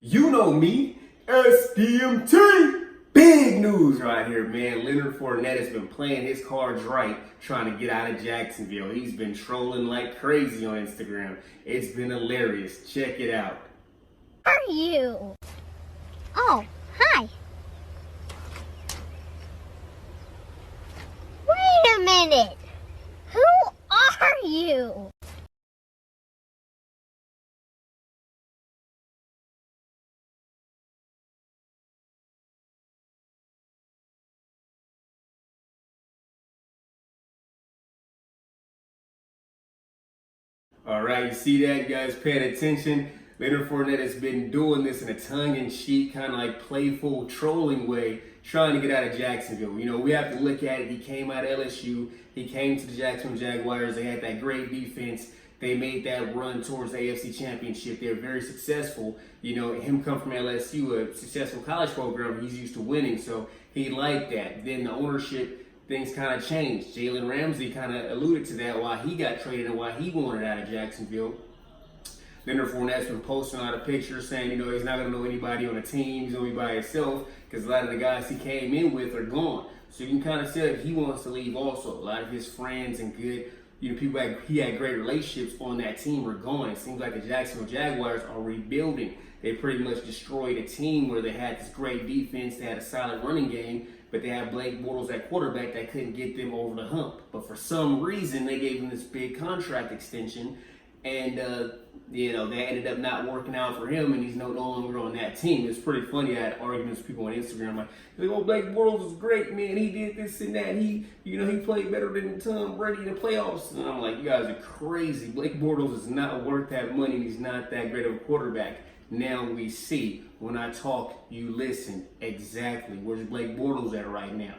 You know me, SDMT. Big news right here, man. Leonard Fournette has been playing his cards right, trying to get out of Jacksonville. He's been trolling like crazy on Instagram. It's been hilarious. Check it out. Who are you? Oh, hi. Wait a minute. Who are you? All right, you see that? You guys paying attention? Leonard Fournette has been doing this in a tongue-in-cheek, kind of like playful, trolling way, trying to get out of Jacksonville. You know, we have to look at it. He came out of LSU. He came to the Jacksonville Jaguars. They had that great defense. They made that run towards the AFC Championship. They're very successful. You know, him come from LSU, a successful college program. He's used to winning, so he liked that. Then the ownership, things kind of changed. Jalen Ramsey kind of alluded to that, why he got traded and why he wanted out of Jacksonville. Leonard Fournette's been posting a lot of pictures saying, you know, he's not going to know anybody on the team. He's going to be by himself because a lot of the guys he came in with are gone. So you can kind of see that he wants to leave also. A lot of his friends and good, you know, people he had great relationships on that team were gone. It seems like the Jacksonville Jaguars are rebuilding. They pretty much destroyed a team where they had this great defense, they had a solid running game, but they had Blake Bortles at quarterback that couldn't get them over the hump. But for some reason, they gave him this big contract extension, and you know, they ended up not working out for him, and he's no longer on that team. It's pretty funny. I had arguments with people on Instagram like, "Oh, Blake Bortles was great, man. He did this and that. He played better than Tom Brady in the playoffs." And I'm like, you guys are crazy. Blake Bortles is not worth that money, and he's not that great of a quarterback. Now we see. When I talk, you listen. Exactly. Where's Blake Bortles at right now?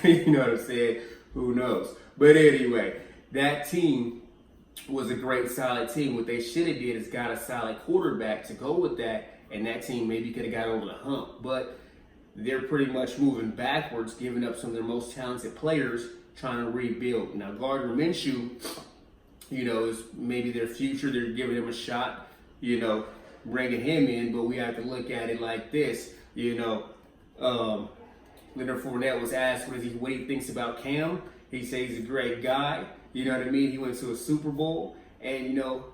You know what I'm saying? Who knows? But anyway, that team was a great, solid team. What they should have did is got a solid quarterback to go with that, and that team maybe could have got over the hump. But they're pretty much moving backwards, giving up some of their most talented players, trying to rebuild. Now, Gardner Minshew, you know, is maybe their future. They're giving him a shot, you know, bringing him in, but we have to look at it like this. You know, Leonard Fournette was asked what he thinks about Cam. He says he's a great guy. You know what I mean? He went to a Super Bowl, and, you know,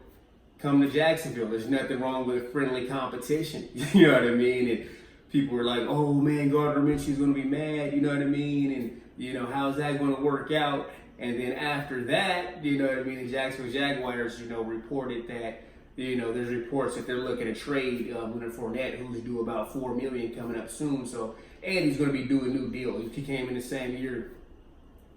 come to Jacksonville. There's nothing wrong with friendly competition. You know what I mean? And people were like, "Oh man, Gardner Minshew's going to be mad." You know what I mean? And, you know, how's that going to work out? And then after that, you know what I mean, the Jacksonville Jaguars, you know, reported that, you know, there's reports that they're looking to trade Leonard Fournette, who's due about $4 million coming up soon. So, and he's going to be due a new deal. He came in the same year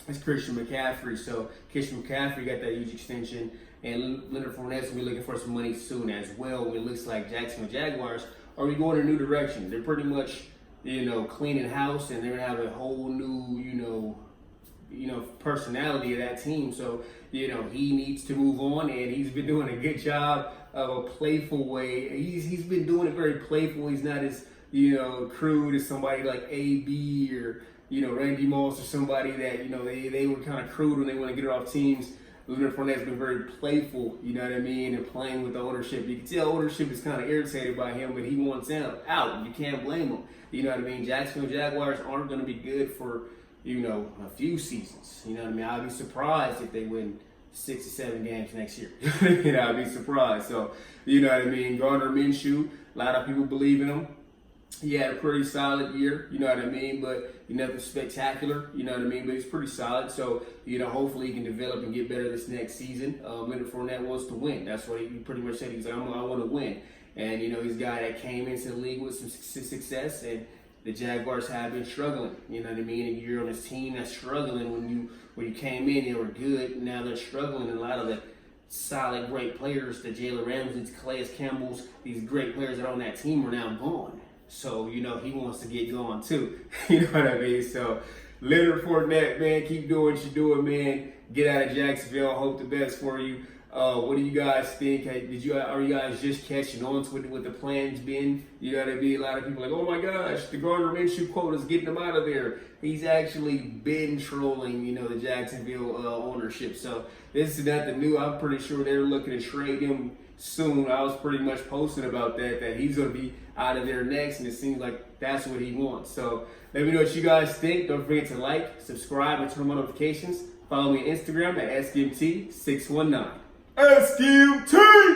as Christian McCaffrey. So Christian McCaffrey got that huge extension, and Leonard Fournette's going to be looking for some money soon as well. It looks like Jacksonville Jaguars are going in a new direction. They're pretty much, you know, cleaning house, and they're going to have a whole new, you know, personality of that team. So, you know, he needs to move on, and he's been doing a good job of a playful way. He's been doing it very playful. He's not as, you know, crude as somebody like AB or, you know, Randy Moss or somebody that, you know, they were kind of crude when they want to get it off teams. Leonard Fournette's been very playful, you know what I mean, and playing with the ownership. You can tell ownership is kind of irritated by him, but he wants him out. You can't blame him. You know what I mean? Jacksonville Jaguars aren't going to be good for, you know, a few seasons. You know what I mean? I'd be surprised if they win 6 or 7 games next year. You know, I'd be surprised. So, you know what I mean? Gardner Minshew, a lot of people believe in him. He had a pretty solid year, you know what I mean, but nothing spectacular, you know what I mean, but he's pretty solid. So, you know, hopefully he can develop and get better this next season. Leonard Fournette wants to win. That's what he pretty much said. He's like, I want to win. And, you know, he's a guy that came into the league with some success, and the Jaguars have been struggling, you know what I mean, and you're on this team that's struggling. When you came in, they were good. Now they're struggling, and a lot of the solid, great players, the Jalen Ramsey's, Calais Campbell's, these great players that are on that team are now gone. So, you know, he wants to get going too. You know what I mean? So, Leonard Fournette, man, keep doing what you're doing, man. Get out of Jacksonville. I hope the best for you. What do you guys think? Are you guys just catching on to what the plan's been? You know what I mean? A lot of people are like, oh my gosh, the Gardner Minshew quote is getting him out of there. He's actually been trolling, you know, the Jacksonville ownership. So this is nothing new. I'm pretty sure they're looking to trade him soon. I was pretty much posting about that he's going to be out of there next, and it seems like that's what he wants. So let me know what you guys think. Don't forget to like, subscribe, and turn on notifications. Follow me on Instagram at SDMT619. SDMT!